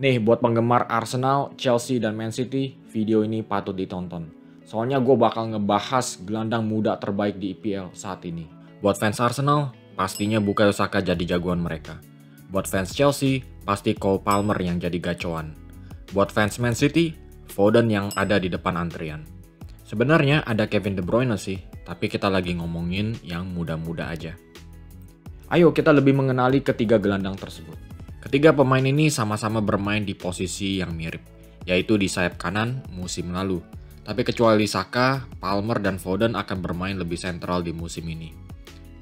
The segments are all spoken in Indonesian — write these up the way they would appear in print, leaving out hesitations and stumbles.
Nih buat penggemar Arsenal, Chelsea, dan Man City, video ini patut ditonton. Soalnya gue bakal ngebahas gelandang muda terbaik di EPL saat ini. Buat fans Arsenal, pastinya Bukayo Saka jadi jagoan mereka. Buat fans Chelsea, pasti Cole Palmer yang jadi gacoan. Buat fans Man City, Foden yang ada di depan antrian. Sebenarnya ada Kevin De Bruyne sih, tapi kita lagi ngomongin yang muda-muda aja. Ayo kita lebih mengenali ketiga gelandang tersebut. Ketiga pemain ini sama-sama bermain di posisi yang mirip, yaitu di sayap kanan musim lalu. Tapi kecuali Saka, Palmer dan Foden akan bermain lebih sentral di musim ini.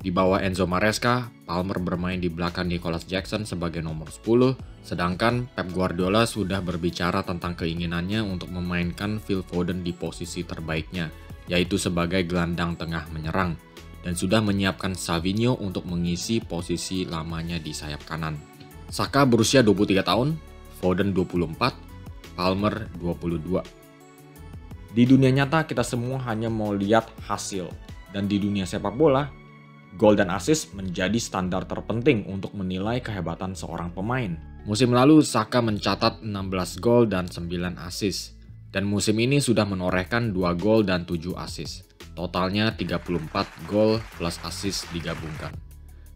Di bawah Enzo Maresca, Palmer bermain di belakang Nicholas Jackson sebagai nomor 10, sedangkan Pep Guardiola sudah berbicara tentang keinginannya untuk memainkan Phil Foden di posisi terbaiknya, yaitu sebagai gelandang tengah menyerang, dan sudah menyiapkan Savinho untuk mengisi posisi lamanya di sayap kanan. Saka berusia 23 tahun, Foden 24, Palmer 22. Di dunia nyata kita semua hanya mau lihat hasil, dan di dunia sepak bola, gol dan assist menjadi standar terpenting untuk menilai kehebatan seorang pemain. Musim lalu Saka mencatat 16 gol dan 9 assist, dan musim ini sudah menorehkan 2 gol dan 7 assist. Totalnya 34 gol plus assist digabungkan.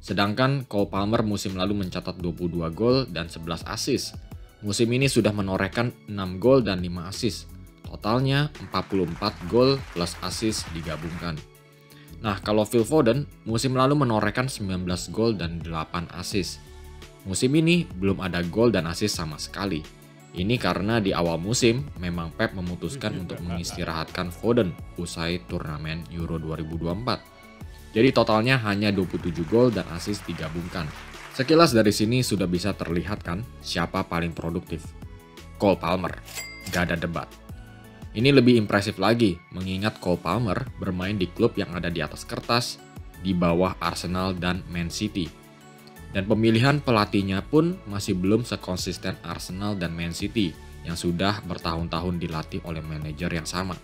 Sedangkan Cole Palmer musim lalu mencatat 22 gol dan 11 assist. Musim ini sudah menorehkan 6 gol dan 5 assist. Totalnya 44 gol plus assist digabungkan. Nah, kalau Phil Foden musim lalu menorehkan 19 gol dan 8 assist. Musim ini belum ada gol dan assist sama sekali. Ini karena di awal musim memang Pep memutuskan untuk mengistirahatkan Foden usai turnamen Euro 2024. Jadi totalnya hanya 27 gol dan assist digabungkan. Sekilas dari sini sudah bisa terlihat kan siapa paling produktif. Cole Palmer, gak ada debat. Ini lebih impresif lagi mengingat Cole Palmer bermain di klub yang ada di atas kertas, di bawah Arsenal dan Man City. Dan pemilihan pelatihnya pun masih belum sekonsisten Arsenal dan Man City yang sudah bertahun-tahun dilatih oleh manajer yang sama.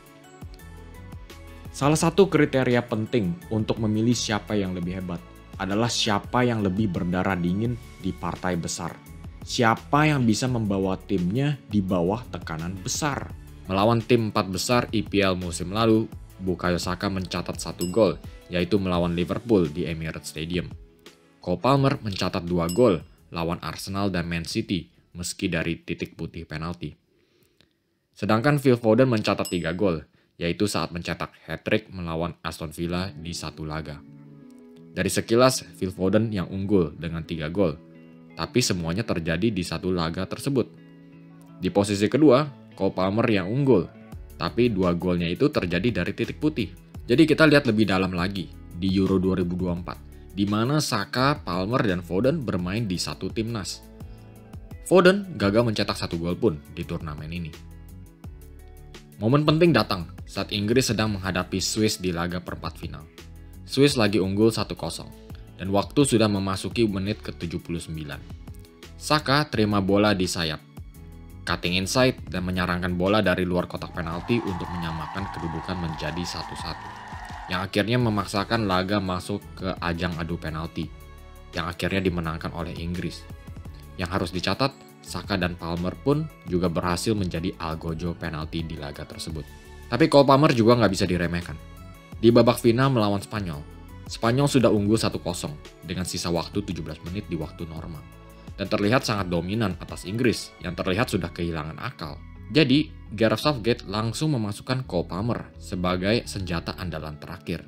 Salah satu kriteria penting untuk memilih siapa yang lebih hebat adalah siapa yang lebih berdarah dingin di partai besar. Siapa yang bisa membawa timnya di bawah tekanan besar. Melawan tim 4 besar EPL musim lalu, Bukayo Saka mencatat 1 gol, yaitu melawan Liverpool di Emirates Stadium. Cole Palmer mencatat 2 gol lawan Arsenal dan Man City meski dari titik putih penalti. Sedangkan Phil Foden mencatat 3 gol, yaitu saat mencetak hat-trick melawan Aston Villa di satu laga. Dari sekilas, Phil Foden yang unggul dengan 3 gol, tapi semuanya terjadi di satu laga tersebut. Di posisi kedua, Cole Palmer yang unggul, tapi 2 golnya itu terjadi dari titik putih. Jadi kita lihat lebih dalam lagi di Euro 2024, di mana Saka, Palmer, dan Foden bermain di satu timnas. Foden gagal mencetak 1 gol pun di turnamen ini. Momen penting datang saat Inggris sedang menghadapi Swiss di laga perempat final. Swiss lagi unggul 1-0 dan waktu sudah memasuki menit ke-79. Saka terima bola di sayap, cutting inside dan menyerangkan bola dari luar kotak penalti untuk menyamakan kedudukan menjadi 1-1. Yang akhirnya memaksakan laga masuk ke ajang adu penalti, yang akhirnya dimenangkan oleh Inggris. Yang harus dicatat, Saka dan Palmer pun juga berhasil menjadi algojo penalti di laga tersebut. Tapi Cole Palmer juga nggak bisa diremehkan. Di babak final melawan Spanyol, Spanyol sudah unggul 1-0 dengan sisa waktu 17 menit di waktu normal. Dan terlihat sangat dominan atas Inggris yang terlihat sudah kehilangan akal. Jadi, Gareth Southgate langsung memasukkan Cole Palmer sebagai senjata andalan terakhir.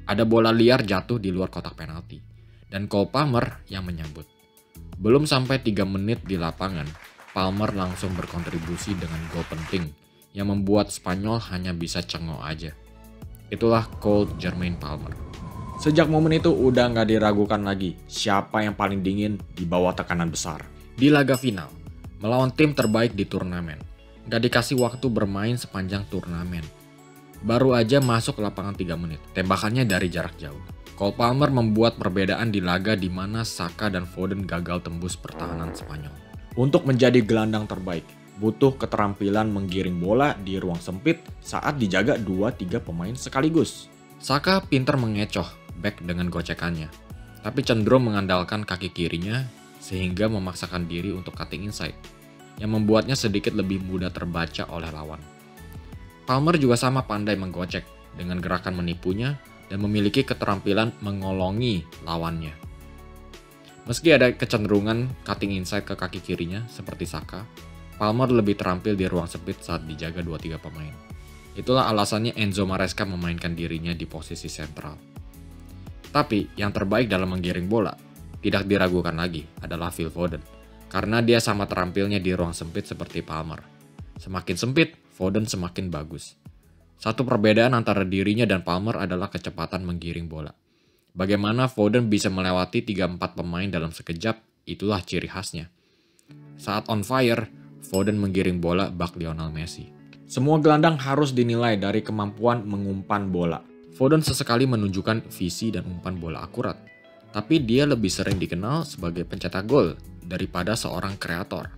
Ada bola liar jatuh di luar kotak penalti, dan Cole Palmer yang menyambut. Belum sampai 3 menit di lapangan, Palmer langsung berkontribusi dengan gol penting yang membuat Spanyol hanya bisa cengok aja. Itulah Cole Jermaine Palmer. Sejak momen itu udah nggak diragukan lagi siapa yang paling dingin di bawah tekanan besar. Di laga final, melawan tim terbaik di turnamen, nggak dikasih waktu bermain sepanjang turnamen. Baru aja masuk lapangan 3 menit, tembakannya dari jarak jauh. Cole Palmer membuat perbedaan di laga di mana Saka dan Foden gagal tembus pertahanan Spanyol. Untuk menjadi gelandang terbaik, butuh keterampilan menggiring bola di ruang sempit saat dijaga 2-3 pemain sekaligus. Saka pintar mengecoh back dengan gocekannya, tapi cenderung mengandalkan kaki kirinya sehingga memaksakan diri untuk cutting inside. yang membuatnya sedikit lebih mudah terbaca oleh lawan. Palmer juga sama pandai menggocek dengan gerakan menipunya dan memiliki keterampilan mengolongi lawannya. Meski ada kecenderungan cutting inside ke kaki kirinya seperti Saka, Palmer lebih terampil di ruang sempit saat dijaga 2-3 pemain. Itulah alasannya Enzo Maresca memainkan dirinya di posisi sentral. Tapi yang terbaik dalam menggiring bola, tidak diragukan lagi, adalah Phil Foden. Karena dia sama terampilnya di ruang sempit seperti Palmer. Semakin sempit, Foden semakin bagus. Satu perbedaan antara dirinya dan Palmer adalah kecepatan menggiring bola. Bagaimana Foden bisa melewati 3-4 pemain dalam sekejap, itulah ciri khasnya. Saat on fire, Foden menggiring bola bak Lionel Messi. Semua gelandang harus dinilai dari kemampuan mengumpan bola. Foden sesekali menunjukkan visi dan umpan bola akurat, tapi dia lebih sering dikenal sebagai pencetak gol daripada seorang kreator.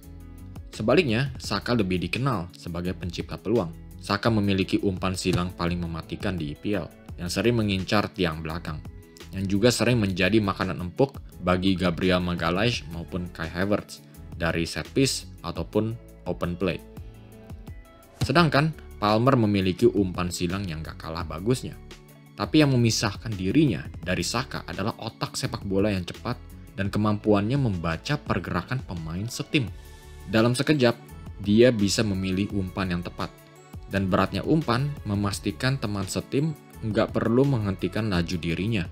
Sebaliknya, Saka lebih dikenal sebagai pencipta peluang. Saka memiliki umpan silang paling mematikan di IPL, yang sering mengincar tiang belakang, yang juga sering menjadi makanan empuk bagi Gabriel Magalhaes maupun Kai Havertz dari set piece ataupun open play. Sedangkan Palmer memiliki umpan silang yang gak kalah bagusnya. Tapi yang memisahkan dirinya dari Saka adalah otak sepak bola yang cepat dan kemampuannya membaca pergerakan pemain setim. Dalam sekejap, dia bisa memilih umpan yang tepat. Dan beratnya umpan memastikan teman setim nggak perlu menghentikan laju dirinya.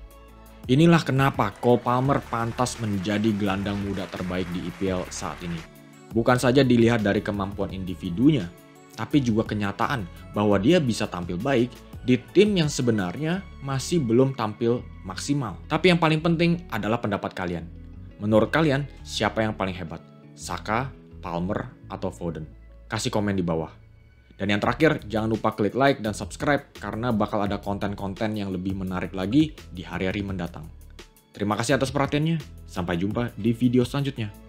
Inilah kenapa Cole Palmer pantas menjadi gelandang muda terbaik di IPL saat ini. Bukan saja dilihat dari kemampuan individunya, tapi juga kenyataan bahwa dia bisa tampil baik di tim yang sebenarnya masih belum tampil maksimal. Tapi yang paling penting adalah pendapat kalian. Menurut kalian, siapa yang paling hebat? Saka, Palmer, atau Foden? Kasih komen di bawah. Dan yang terakhir, jangan lupa klik like dan subscribe karena bakal ada konten-konten yang lebih menarik lagi di hari-hari mendatang. Terima kasih atas perhatiannya. Sampai jumpa di video selanjutnya.